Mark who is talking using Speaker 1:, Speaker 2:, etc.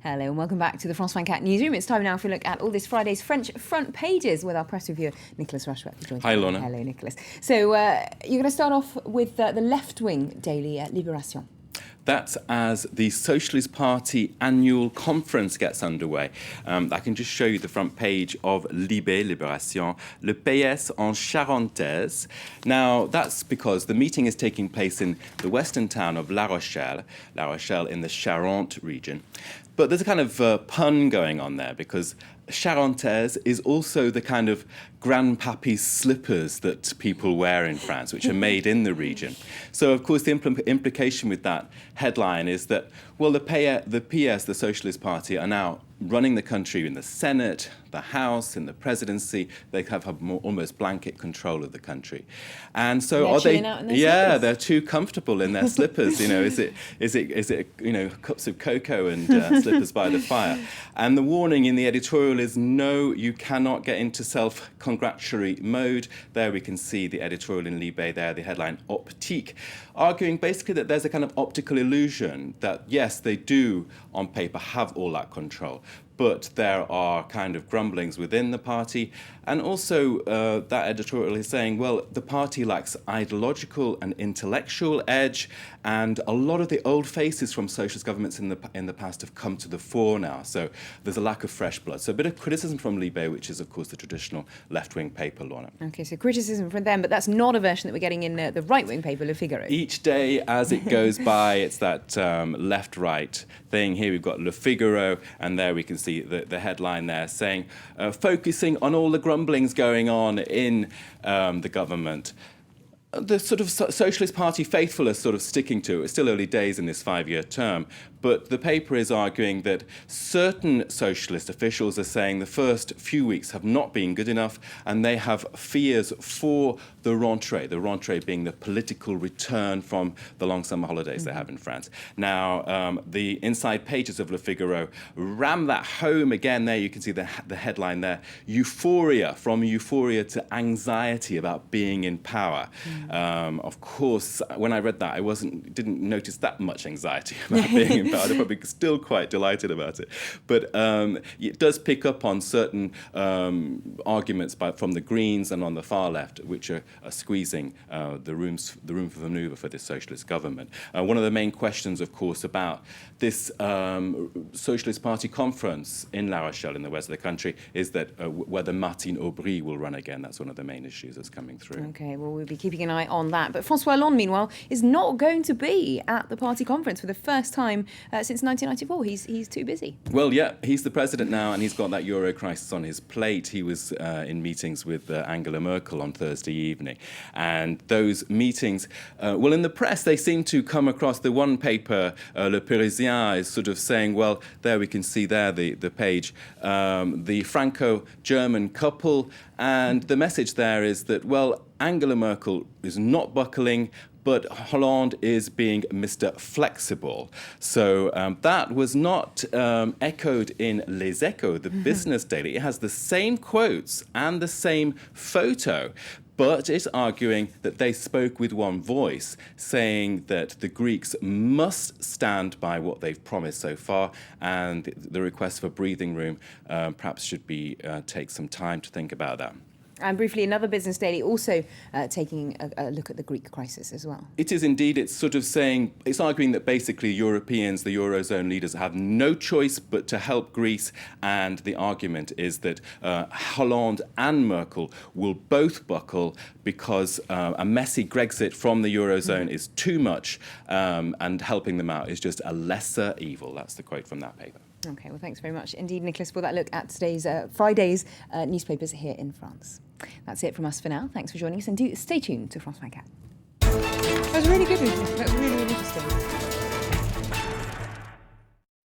Speaker 1: Hello and welcome back to the France 24 newsroom. It's time now for a look at all this Friday's French front pages with our press reviewer, Nicolas Rochefort.
Speaker 2: Hi, Lorna.
Speaker 1: Hello, Nicolas. So you're going to start off with the left-wing daily Libération.
Speaker 2: That's as the Socialist Party annual conference gets underway. I can just show you the front page of Libération, Le PS en Charentaise. Now, that's because the meeting is taking place in the western town of La Rochelle in the Charente region. But there's a kind of pun going on there because Charentaise is also the kind of grandpappy's slippers that people wear in France, which are made in the region. So, of course, the implication with that headline is that, well, the PS, the Socialist Party, are now running the country in the Senate, the House, in the presidency. They have almost blanket control of the country, and so
Speaker 1: they're
Speaker 2: are they?
Speaker 1: Out in their
Speaker 2: slippers. They're too comfortable in their slippers. You know, is it cups of cocoa and slippers by the fire? And the warning in the editorial is no, you cannot get into self-congratulatory mode. There we can see the editorial in Libé. There, the headline "Optique," arguing basically that there's a kind of optical illusion that yes, they do on paper have all that control, but there are kind of grumblings within the party. And also that editorial is saying, well, the party lacks ideological and intellectual edge, and a lot of the old faces from socialist governments in the past have come to the fore now. So there's a lack of fresh blood. So a bit of criticism from Libé, which is, of course, the traditional left-wing paper, Lorna.
Speaker 1: OK, so criticism from them, but that's not a version that we're getting in the right-wing paper, Le Figaro.
Speaker 2: Each day as it goes by, it's that left-right thing. Here we've got Le Figaro, and there we can see the headline there saying, focusing on all the grumblings going on in the government. The sort of Socialist Party faithful are sort of sticking to it. It's still early days in this 5-year term, but the paper is arguing that certain socialist officials are saying the first few weeks have not been good enough, and they have fears for the rentrée being the political return from the long summer holidays they have in France. Now, the inside pages of Le Figaro ram that home again. There you can see the headline there, euphoria, from euphoria to anxiety about being in power. Of course, when I read that, I didn't notice that much anxiety about being in power. I'm probably still quite delighted about it. But it does pick up on certain arguments from the Greens and on the far left, which are squeezing the room for manoeuvre for this socialist government. One of the main questions, of course, about this Socialist Party conference in La Rochelle in the west of the country is that whether Martine Aubry will run again. That's one of the main issues that's coming through.
Speaker 1: OK, well, we'll be keeping an eye on that. But François Hollande, meanwhile, is not going to be at the party conference for the first time since 1994. He's too busy.
Speaker 2: Well, yeah, he's the president now, and he's got that Euro crisis on his plate. He was in meetings with Angela Merkel on Thursday evening. And those meetings, well, in the press, they seem to come across. The one paper, Le Parisien, is sort of saying, well, there we can see there the page, the Franco-German couple. And the message there is that, well, Angela Merkel is not buckling, but Hollande is being Mr. Flexible. So that was not echoed in Les Echos, the business daily. It has the same quotes and the same photo, but it's arguing that they spoke with one voice, saying that the Greeks must stand by what they've promised so far, and the request for breathing room perhaps should take some time to think about that.
Speaker 1: And briefly, another business daily also taking a look at the Greek crisis as well.
Speaker 2: It is indeed. It's sort of saying, it's arguing that basically Europeans, the Eurozone leaders, have no choice but to help Greece. And the argument is that Hollande and Merkel will both buckle because a messy Grexit from the Eurozone is too much, and helping them out is just a lesser evil. That's the quote from that paper.
Speaker 1: OK, well, thanks very much indeed, Nicolas, for that look at today's Friday's newspapers here in France. That's it from us for now. Thanks for joining us, and do stay tuned to France 24. That was really good, Nicolas. That was really, really interesting.